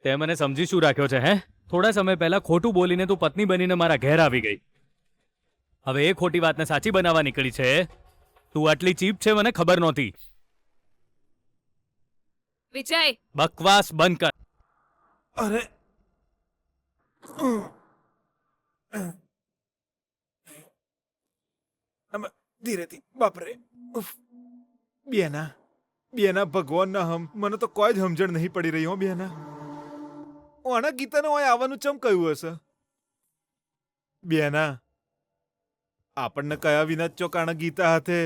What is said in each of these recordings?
તે મને સમજી શું રાખ્યો છે હે? થોડા સમય પહેલા ખોટું બોલીને તું પત્ની બનીને મારા ઘેર આવી ગઈ. હવે એ ખોટી વાતને સાચી બનાવવા નીકળી છે. તું આટલી ચીપ છે મને ખબર નહોતી. વિજય, બકવાસ બંધ કર. અરે ધીરેથી બાપરે. ઉફ. બેના બેના ભગવાનના મને તો કોઈ જ સમજણ નહીં પડી રહી હો બેના. ઓના ગીતાને ઓય આવવાનું ચમ કહ્યું હશે? બેના આપણને કયા વિના ચોકાણા ગીતા હાથે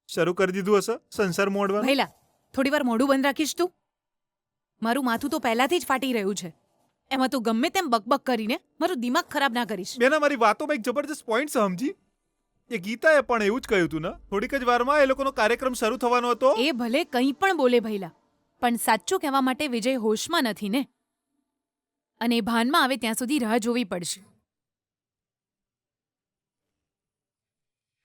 શરૂ કરી દીધું હશે સંસાર મોડવા. ભૈલા, થોડી વાર મોઢું બંધ રાખીશ તું? મારું માથું તો પહેલાથી જ ફાટી રહ્યું છે, એમાં તું ગમે તેમ બકબક કરીને મારું દિમાગ ખરાબ ના કરીશ. બેના મારી વાતોમાં એક જબરદસ્ત પોઈન્ટ સમજી. એ ગીતાએ પણ એવું જ કહ્યું હતું ને, થોડીક જ વારમાં એ લોકોનો કાર્યક્રમ શરૂ થવાનો હતો. એ ભલે કંઈ પણ બોલે ભૈલા, પણ સાચું કહેવા માટે વિજય હોશમાં નથી ને, અને એ ભાનમાં આવે ત્યાં સુધી રાહ જોવી પડશે.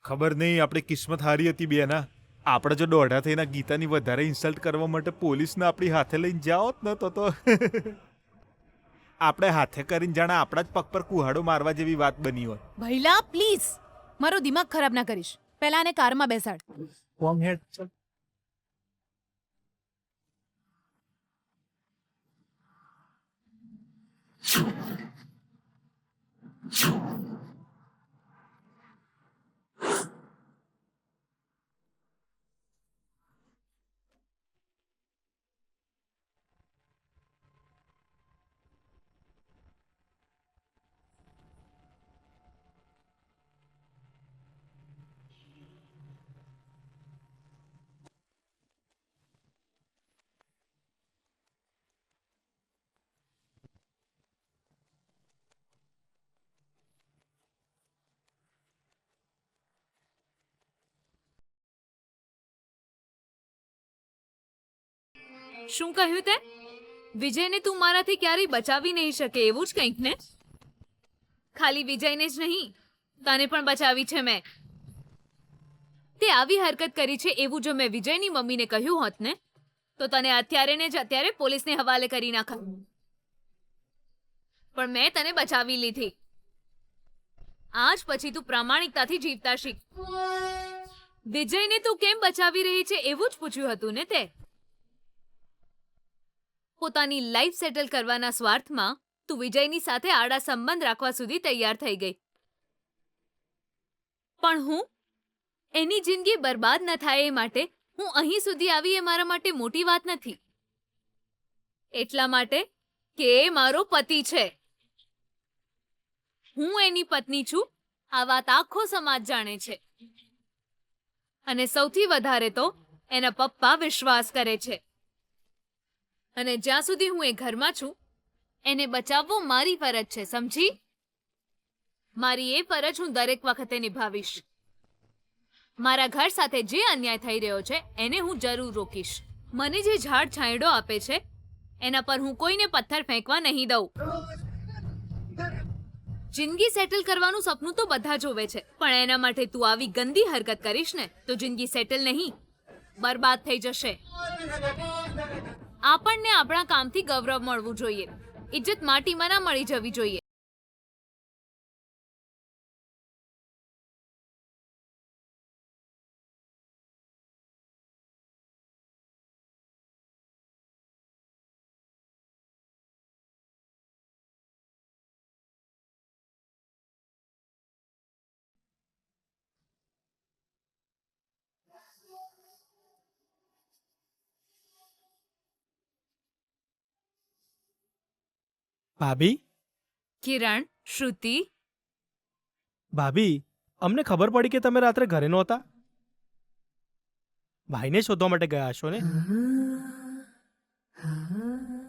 ખબર નહીં આપણી કિસ્મત હારી હતી બેના. આપણે જો દોઢા થઈને ગીતાની વધારે ઇન્સલ્ટ કરવા માટે પોલીસને આપણી હાથે લઈને જાઓત ને તો આપણે હાથે કરીને જાણે આપણા જ પગ પર કુહાડો મારવા જેવી વાત બની હોય. ભૈલા પ્લીઝ, મારો દિમાગ ખરાબ ના કરીશ. પહેલા આને કારમાં બેસાડ. શું કહ્યું તે? વિજયને તું મારાથી ક્યારેય બચાવી નહીં શકે એવું જ કંઈક ને? ખાલી વિજયને જ નહીં, તને પણ બચાવી છે મેં. તે આવી હરકત કરી છે એવું જો મેં વિજયની મમ્મીને કહ્યું હોત ને, તો તને અત્યારે ને જ અત્યારે પોલીસને હવાલે કરી નાખત. પણ મેં તને બચાવી લીધી. આજ પછી તું પ્રામાણિકતાથી જીવતા શીખ. વિજયને તું કેમ બચાવી રહી છે એવું જ પૂછ્યું હતું ને તે? પોતાની લાઈફ સેટલ કરવાના સ્વાર્થમાં તું વિજયની સાથે આડા સંબંધ રાખવા સુધી તૈયાર થઈ ગઈ. પણ હું એની જિંદગી બરબાદ ન થાય એ માટે હું અહીં સુધી આવી એ મારા માટે મોટી વાત નથી. એટલા માટે કે એ મારો પતિ છે. હું એની પત્ની છું, આ વાત આખો સમાજ જાણે છે. અને સૌથી વધારે તો એના પપ્પા વિશ્વાસ કરે છે. અને જ્યાં સુધી હું એ ઘરમાં છું, એને બચાવવો મારી ફરજ છે, સમજી? મારી એ ફરજ હું દરેક વખતે નિભાવીશ. મારા ઘર સાથે જે અન્યાય થઈ રહ્યો છે એને હું જરૂર રોકીશ. મને જે ઝાડ છાંયડો આપે છે એના પર હું કોઈને પથ્થર ફેંકવા નહીં દઉં. જિંદગી સેટલ કરવાનું સપનું તો બધા જોવે છે, પણ એના માટે તું આવી ગંદી હરકત કરીશ ને તો જિંદગી સેટલ નહીં, બરબાદ થઈ જશે. આપણને આપણા કામથી ગૌરવ મળવું જોઈએ, ઇજ્જત માટીમાં ના મળી જવી જોઈએ. ભાભી, કિરણ, શ્રુતિ, ભાભી, અમને ખબર પડી કે તમે રાત્રે ઘરે નહોતા. ભાઈને શોધવા માટે ગયા હશો ને?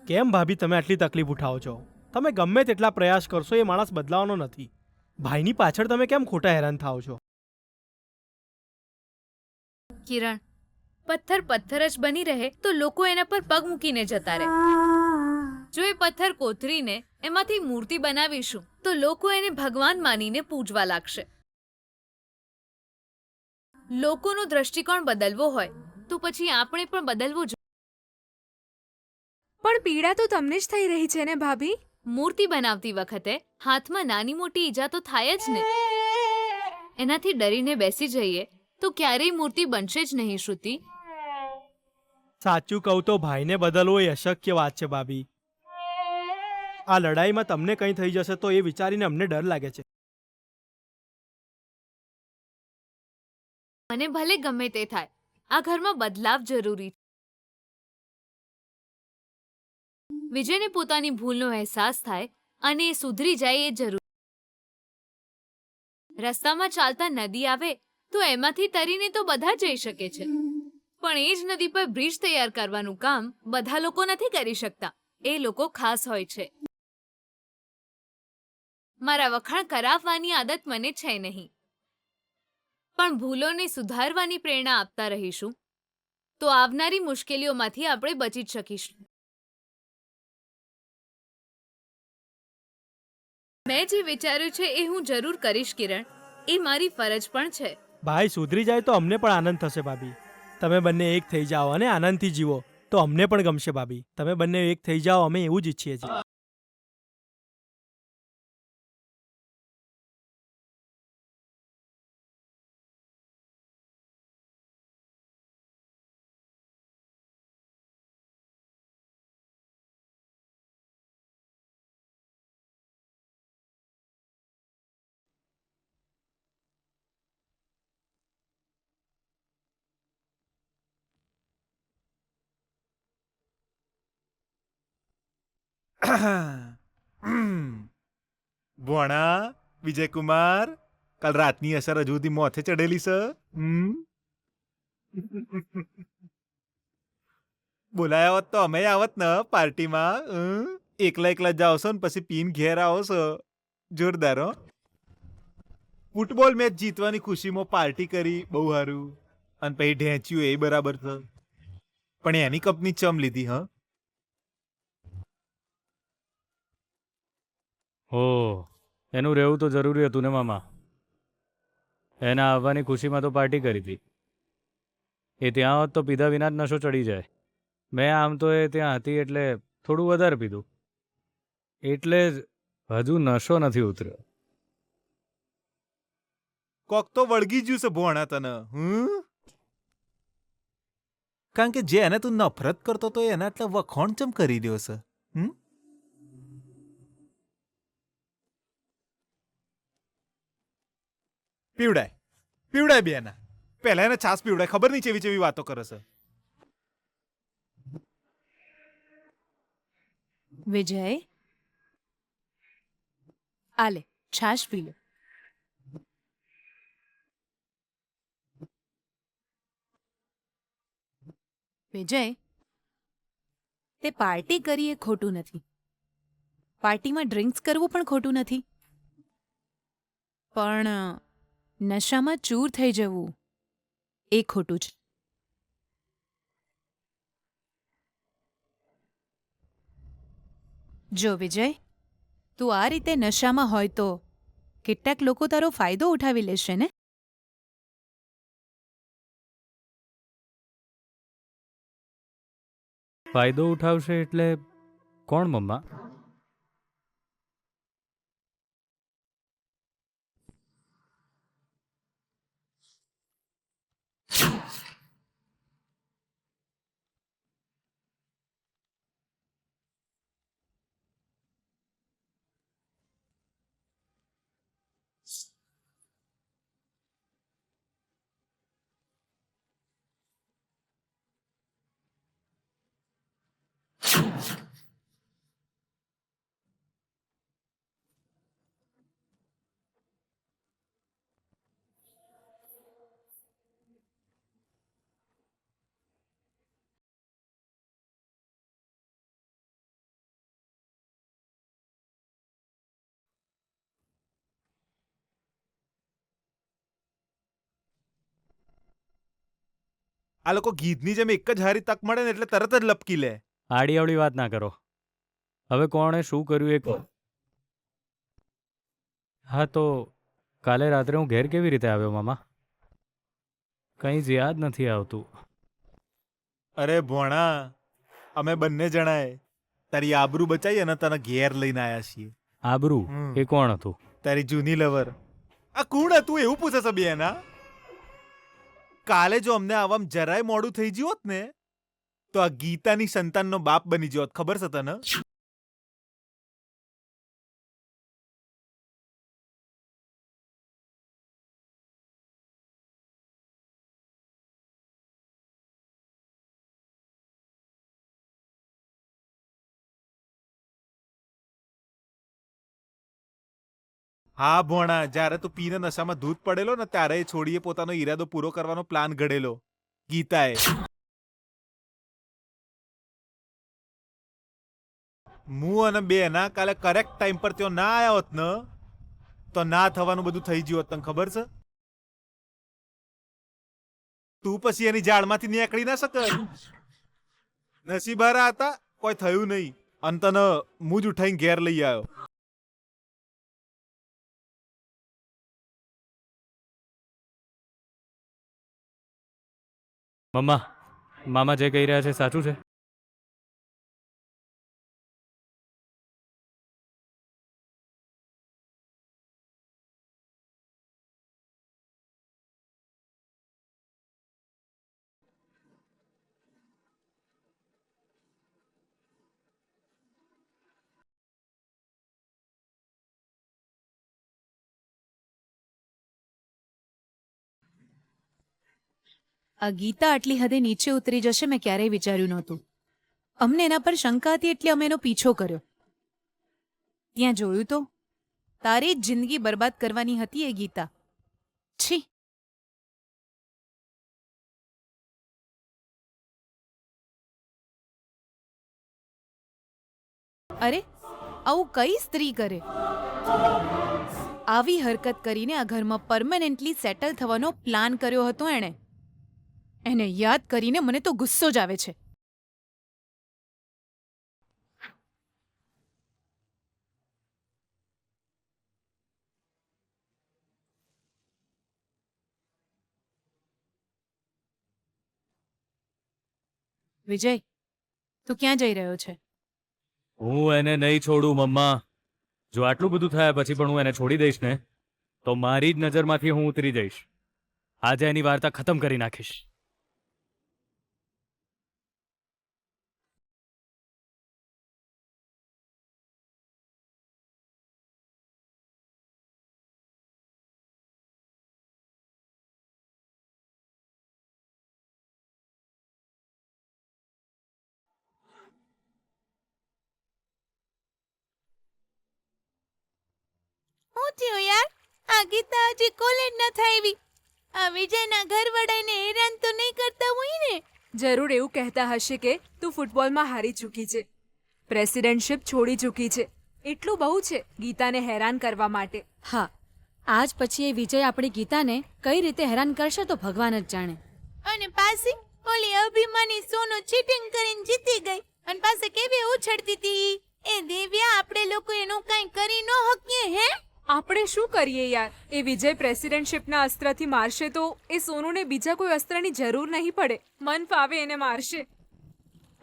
કેમ ભાભી તમે આટલી તકલીફ ઉઠાવો છો? તમે ગમે તેટલા પ્રયાસ કરશો એ માણસ બદલાવાનો નથી. ભાઈની પાછળ તમે કેમ ખોટા હેરાન થાઓ છો? કિરણ, પથ્થર પથ્થર જ બની રહે તો લોકો એના પર પગ મૂકીને જતા રહે. જો એ પથ્થર કોતરીને એમાંથી મૂર્તિ બનાવીશું તો લોકો એને ભગવાન માનીને પૂજવા લાગશે. લોકોનો દ્રષ્ટિકોણ બદલવો હોય તો પછી આપણે પણ બદલવું જોઈએ. પણ પીડા તો તમને જ થઈ રહી છે ને ભાભી? મૂર્તિ બનાવતી વખતે હાથમાં નાની મોટી ઈજા તો થાય જ ને. એનાથી ડરીને બેસી જઈએ તો ક્યારેય મૂર્તિ બનશે જ નહીં શ્રુતિ. સાચું કહું તો ભાઈને બદલવો એ અશક્ય વાત છે ભાભી. આ લડાઈમાં તમને કંઈ થઈ જશે તો એ વિચારીને અમને ડર લાગે છે. મને ભલે ગમે તે થાય, આ ઘરમાં બદલાવ જરૂરી છે. વિજયને પોતાની ભૂલનો અહેસાસ થાય અને એ સુધરી જાય એ જરૂરી. રસ્તામાં ચાલતા નદી આવે તો એમાંથી તરીને તો બધા જઈ શકે છે, પણ એ જ નદી પર બ્રિજ તૈયાર કરવાનું કામ બધા લોકો નથી કરી શકતા. એ લોકો ખાસ હોય છે. મારા વખાણ કરાવવાની આદત મને છે નહીં, પણ ભૂલોને સુધારવાની પ્રેરણા આપતા રહીશું તો આવનારી મુશ્કેલીઓમાંથી આપણે બચી જ શકીશું. મેં જે વિચાર્યું છે એ હું જરૂર કરીશ કિરણ. એ મારી ફરજ પણ છે. ભાઈ સુધરી જાય તો અમને પણ આનંદ થશે ભાભી. તમે બંને એક થઈ જાઓ અને આનંદથી જીવો તો અમને પણ ગમશે ભાભી. તમે બંને એક થઈ જાઓ, અમે એવું જ ઈચ્છીએ છીએ. ભોણા વિજયકુમાર, કાલ રાતની અસર હજુ સુધી મોથે ચડેલી છે. બોલાયા હોત તો અમે આવત ને પાર્ટીમાં. એકલા એકલા જાઓ છો ને પછી પીન ઘેર આવો છો. જોરદાર હો. ફૂટબોલ મેચ જીતવાની ખુશીમાં પાર્ટી કરી, બહુ સારું. અને પછી ઢેંચ્યું એ બરાબર છે, પણ એની કંપની ચમ લીધી હ? હો, એનું રહેવું તો જરૂરી હતું ને મામા. એના આવવાની ખુશીમાં તો પાર્ટી કરી હતી. એ ત્યાં હોત તો પીધા વિના જ નશો ચડી જાય. મેં આમ તો એ ત્યાં હતી એટલે થોડું વધારે પીધું, એટલે જ હજુ નશો નથી ઉતર્યો. કોક તો વળગી જ્યું છે ભોણા તને. કારણ કે જે એને તું નફરત કરતો તો એના એટલે વખોણ ચમ કરી દ્યો છે. પીવડાય પીવડાય બેના. પહેલા એને છાસ પીવડાય. ખબર નહીં ચેવી ચેવી વાતો કરે છે. વિજય, આલે છાશ પી લો. વિજય, તે પાર્ટી કરી એ ખોટું નથી. પાર્ટીમાં ડ્રિંક્સ કરવું પણ ખોટું નથી, પણ નશામાં ચૂર થઈ જવું એ ખોટું છે. જો વિજય, તું આ રીતે નશામાં હોય તો કેટલાક લોકો તારો ફાયદો ઉઠાવી લેશે ને. ફાયદો ઉઠાવશે એટલે કોણ મમ્મા? આ લોકો ગીધની જેમ એક જ હારી તક મળે ને એટલે તરત જ લપકી લે. આડી અવળી વાત ના કરો. હવે કોણે શું કર્યું એ કહો. હા તો કાલે રાત્રે હું ઘેર કેવી રીતે આવ્યો મામા? કંઈ જ યાદ નથી આવતું. અરે ભોણા, અમે બંને જણાએ તારી આબરૂ બચાઈ અને તને ઘેર લઈને આયા છીએ. આબરૂ હમ. એ કોણ હતું? તારી જૂની લવર. આ કોણ હતું એવું પૂછે છે બેના? કાલે જો અમને આવવામાં જરાય મોડું થઈ ગયું હોત ને તો આ ગીતાની સંતાનનો બાપ બની ગયો હોત. ખબર છે તને? હા ભોણા, જ્યારે તું પીને નશામાં ધૂત પડેલો ને ત્યારે એ છોડીએ પોતાનો ઈરાદો પૂરો કરવાનો પ્લાન ઘડેલો ગીતાએ. હું અને બે ના કાલે કરેક્ટ ટાઈમ પર ત્યાં ના આવ્યા હોત ને તો ના થવાનું બધું થઈ ગયું હોત. તને ખબર છે? તું પછી એની જાળમાંથી નીકળી ના શકે. નસીબહારા હતા, કોઈ થયું નહીં અને તને હું જ ઉઠાઈને ઘેર લઈ આવ્યો. મમ્મા, મામા જે કહી રહ્યા છે સાચું છે? આ ગીતા આટલી હદે નીચે ઉતરી જશે મેં ક્યારેય વિચાર્યું નહોતું. અમને એના પર શંકા હતી એટલે અમે એનો પીછો કર્યો. ત્યાં જોયું તો તારી જ જિંદગી બરબાદ કરવાની હતી એ ગીતા. છી. અરે આવું કઈ સ્ત્રી કરે? આવી હરકત કરીને આ ઘરમાં પરમેનન્ટલી સેટલ થવાનો પ્લાન કર્યો હતો એણે. એને યાદ કરીને મને તો ગુસ્સો જ આવે છે. વિજય, તું ક્યાં જઈ રહ્યો છે? હું એને નહીં છોડું મમ્મા. જો આટલું બધું થયા પછી પણ હું એને છોડી દઈશ ને તો મારી જ નજરમાંથી હું ઉતરી જઈશ. આજે એની વાર્તા ખતમ કરી નાખીશ. શું થયું યાર? આ ગીતા હજી કોલેજ ન થાવી. આ વિજયના ઘરવાળાને હેરાન તો નહીં કરતા હોય ને? જરૂર એવું કહેતા હશે કે તું ફૂટબોલમાં હારી ચૂકી છે, પ્રેસિડેન્ટશિપ છોડી ચૂકી છે. એટલું બહુ છે ગીતાને હેરાન કરવા માટે. હા, આજ પછી એ વિજય આપણી ગીતાને કઈ રીતે હેરાન કરશે તો ભગવાન જ જાણે. અને પાછી ઓલી અભિમાની સોનું ચીટિંગ કરીને જીતી ગઈ અને પાસે કેવી ઉછળતી હતી. એ દેવ્યા, આપણે લોકો એનું કંઈ કરી ન હકીએ હે? આપણે શું કરીએ યાર? એ વિજય પ્રેસિડેન્ટશિપના અસ્ત્રથી મારશે તો એ સોનુને બીજા કોઈ અસ્ત્રની જરૂર નહીં પડે. મન ફાવે એને મારશે.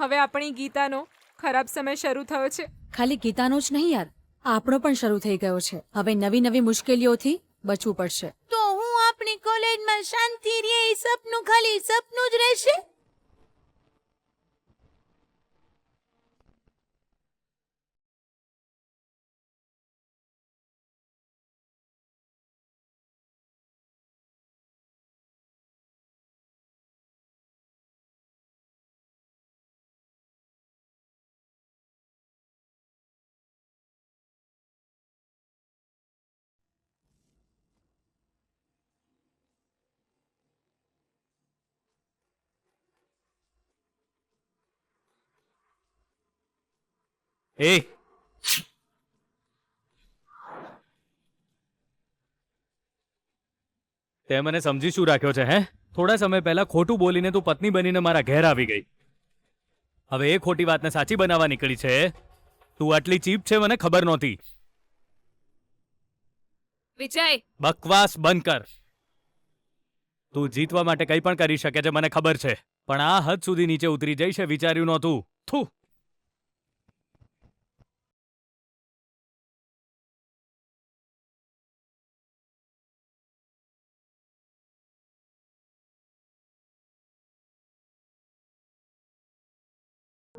હવે આપણી ગીતાનો ખરાબ સમય શરૂ થયો છે. ખાલી ગીતાનો જ નહીં યાર, આપણો પણ શરૂ થઈ ગયો છે. હવે નવી નવી મુશ્કેલીઓથી બચવું પડશે. તો હું આપણી કોલેજમાં શાંતિ રહે એ સપનું ખાલી સપનું જ રહેશે? એ તે મને સમજી શું રાખ્યો છે હે? થોડા સમય પહેલા ખોટું બોલીને તું પત્ની બનીને મારા ઘેર આવી ગઈ. હવે એ ખોટી વાતને સાચી બનાવવા નીકળી છે. તું આટલી ચીપ છે મને ખબર નહોતી. વિજય, બકવાસ બંધ કર. તું જીતવા માટે કંઈ પણ કરી શકે છે મને ખબર છે, પણ આ હદ સુધી નીચે ઉતરી જઈશ એ વિચાર્યું નહોતું. થુ.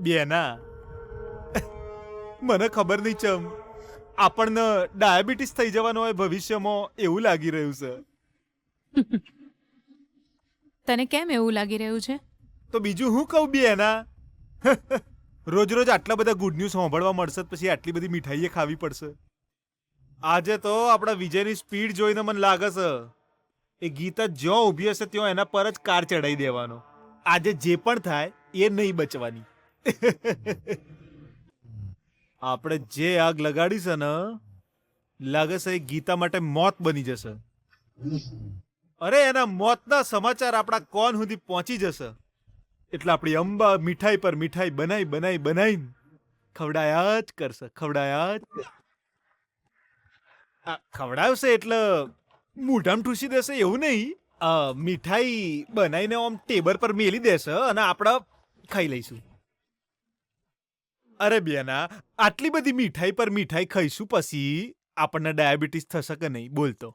બેના મને ખબર નહીં ચમ આપણને ડાયાબિટીસ થઈ જવાનો હોય ભવિષ્યમાં એવું લાગી રહ્યું છે. તને કેમ એવું લાગી રહ્યું છે? તો બીજું હું કહું બેના રોજ રોજ આટલા બધા ગુડ ન્યૂઝ સાંભળવા મળશે તો પછી આટલી બધી મીઠાઈએ ખાવી પડશે. આજે તો આપણા વિજયની સ્પીડ જોઈને મને લાગે છે એ ગીતા જ્યાં ઊભી હશે ત્યાં એના પર જ કાર ચડાવી દેવાનો. આજે જે પણ થાય એ નહીં બચવાની. આપણે જે આગ લગાડી છે ને લાગે છે એ ગીતા માટે મોત બની જશે. અરે એના મોતના સમાચાર આપણા કોણ સુધી પહોંચી જશે એટલે આપણી અંબા મીઠાઈ પર મીઠાઈ બનાવીને ખવડાયા જ કરશે. ખવડાવશે એટલે મોઢામાં ઠૂસી દેશે એવું નહીં. મીઠાઈ બનાવીને આમ ટેબલ પર મેલી દેશે અને આપણે ખાઈ લઈશું. અરે બેના આટલી બધી મીઠાઈ પર મીઠાઈ ખાઈશું પછી આપણને ડાયાબિટીસ થશે કે નહીં બોલતો?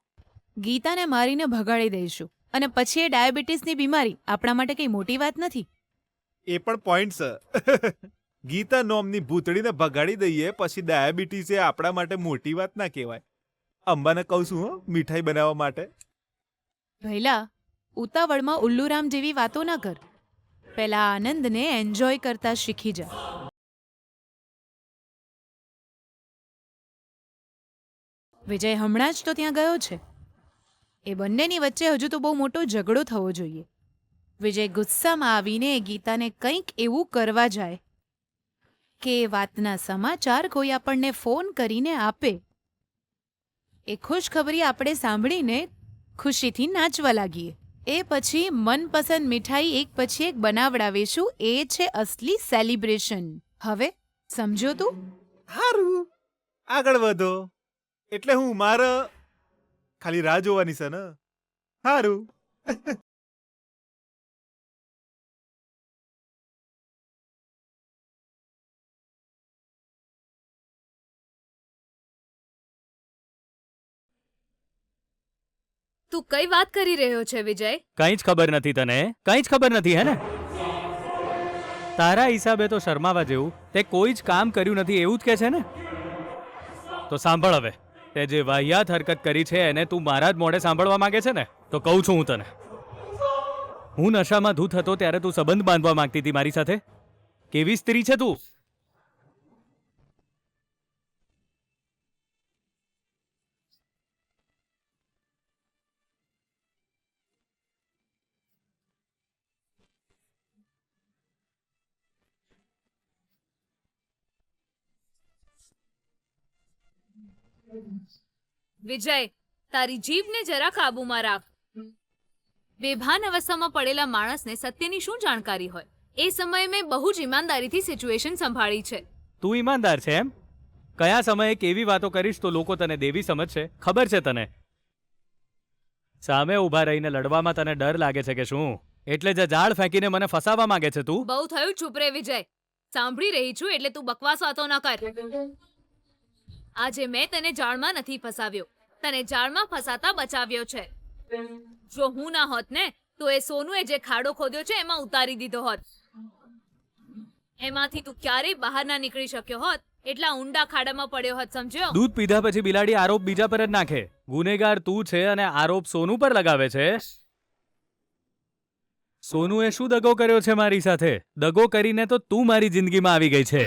ગીતાને મારીને ભગાડી દઈશું અને પછી એ ડાયાબિટીસની બીમારી આપણા માટે કંઈ મોટી વાત નથી. એ પણ પોઈન્ટ છે. ગીતા નોમની ભૂતળીને ભગાડી દઈએ પછી ડાયાબિટીસ એ આપણા માટે મોટી વાત ના કહેવાય. અંબાને કહું છું હો મીઠાઈ બનાવવા માટે. ભઈલા ઉતાવળમાં ઉલ્લુરામ જેવી વાતો ના કર. પહેલા આનંદને એન્જોય કરતા શીખી જા. વિજય હમણાં જ તો ત્યાં ગયો છે. એ બંનેની વચ્ચે હજુ તો બહુ મોટો ઝઘડો થવો જોઈએ. વિજય ગુસ્સામાં આવીને ગીતાને કંઈક એવું કરવા જાય કે એ વાતના સમાચાર કોઈ આપણને ફોન કરીને આપે. એ ખુશખબરી આપણે સાંભળીને ખુશીથી નાચવા લાગીએ. એ પછી મનપસંદ મીઠાઈ એક પછી એક બનાવડાવીશું. એ છે અસલી સેલિબ્રેશન. હવે સમજો તું? હારું આગળ વધો એટલે હું મારે ખાલી રાહ જોવાની છે ને. હારું તું કઈ વાત કરી રહ્યો છે વિજય? કંઈ જ ખબર નથી તને? કંઈ જ ખબર નથી હે ને? તારા હિસાબે તો શર્માવા જેવું તે કોઈ જ કામ કર્યું નથી એવું જ કે છે ને? તો સાંભળ હવે, તે જે વાહિયાત હરકત કરી છે એને તું મારા જ મોઢે સાંભળવા માંગે છે ને? તો કહું છું હું તને, હું નશામાં ધૂત હતો ત્યારે તું સંબંધ બાંધવા માંગતી હતી મારી સાથે. કેવી સ્ત્રી છે તું? વિજય, તારી જીભને જરા કાબૂમાં રાખ. બેભાન અવસ્થામાં પડેલા માણસને સત્યની શું જાણકારી હોય? એ સમયે મેં બહુ જ ઈમાનદારીથી સિચ્યુએશન સંભાળી છે. તું ઈમાનદાર છે એમ? કયા સમયે કેવી વાતો કરીશ તો લોકો તને દેવી સમજશે ખબર છે તને? સામે ઊભા રહીને લડવામાં તને ડર લાગે છે કે શું? એટલે જ ઝાડ ફેંકીને મને ફસાવવા માંગે છે તું? બહુ થયું, ચૂપ રે વિજય. સાંભળી રહી છું એટલે તું બકવાસ વાતો ન કર. આજે મેં તને જાળમાં નથી ફસાવ્યો, તને જાળમાં ફસાતા બચાવ્યો છે. જો હું ના હોત ને તો એ સોનુએ જે ખાડો ખોદ્યો છે એમાં ઉતારી દીધો હોત. એમાંથી તું ક્યારેય બહાર ના નીકળી શક્યો હોત. એટલા ઊંડા ખાડામાં પડ્યો હોત, સમજ્યો? દૂધ પીધા પછી બિલાડી આરોપ બીજા પર જ નાખે. ગુનેગાર તું છે અને આરોપ સોનુ પર લગાવે છે. સોનુએ શું દગો કર્યો છે મારી સાથે? દગો કરીને તો તું મારી જિંદગીમાં આવી ગઈ છે.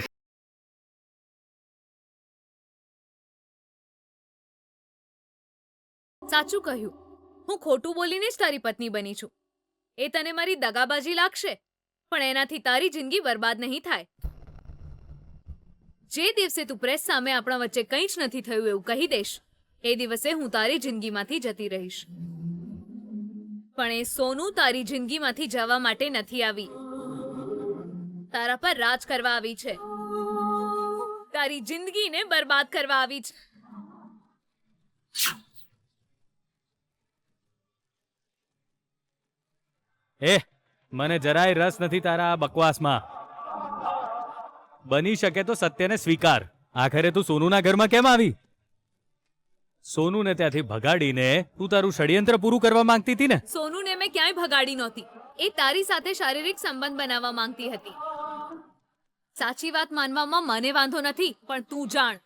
સાચું કહ્યું, હું ખોટું બોલીને જ તારી પત્ની બની છું. એ તને મારી દગાબાજી લાગશે પણ એનાથી તારી જિંદગી બરબાદ નહીં થાય. જે દિવસે તું પ્રેસ સામે આપણા વચ્ચે કંઈ જ નથી થયું એવું કહી દઈશ એ દિવસે હું તારી જિંદગીમાંથી જતી રહીશ. પણ એ સોનુ તારી જિંદગીમાંથી જવા માટે નથી આવી, તારા પર રાજ કરવા આવી છે, તારી જિંદગીને બરબાદ કરવા આવી છે. મને જરાય રસ નથી તારા આ બકવાસમાં. બની શકે તો સત્યને સ્વીકાર. આખરે તું સોનુના ઘરમાં કેમ આવી? સોનુને ત્યાંથી ભગાડીને તું તારું ષડયંત્ર પૂરું કરવા માંગતી હતી ને? સોનુને મેં ક્યાંય ભગાડી નહોતી. એ તારી સાથે શારીરિક સંબંધ બનાવવા માંગતી હતી. સાચી વાત માનવામાં મને વાંધો નથી, પણ તું જાણ,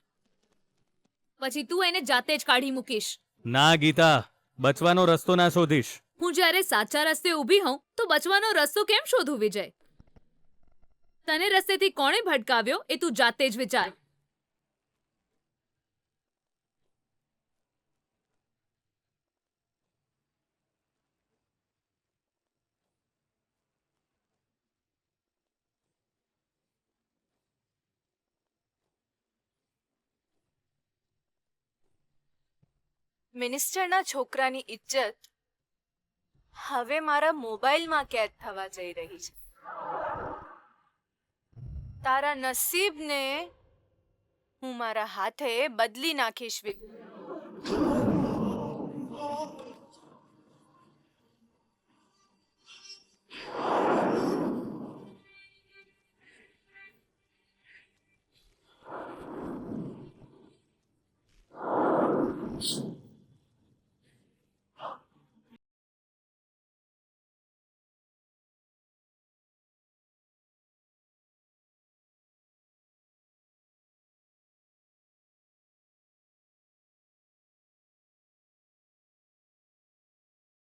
પછી તું એને જાતે જ કાઢી મૂકીશ. ના ગીતા, બચવાનો રસ્તો ના શોધીશ. હું જ્યારે સાચા રસ્તે ઊભી હોઉં તો બચવાનો રસ્તો કેમ શોધું વિજય? તને રસ્તેથી કોણે ભટકાવ્યો એ તું જાતે જ વિચાર. મિનિસ્ટરના છોકરાની ઇજ્જત હવે મારા મોબાઈલમાં કેદ થવા જઈ રહી છે. તારા નસીબને હું મારા હાથે બદલી નાખીશ.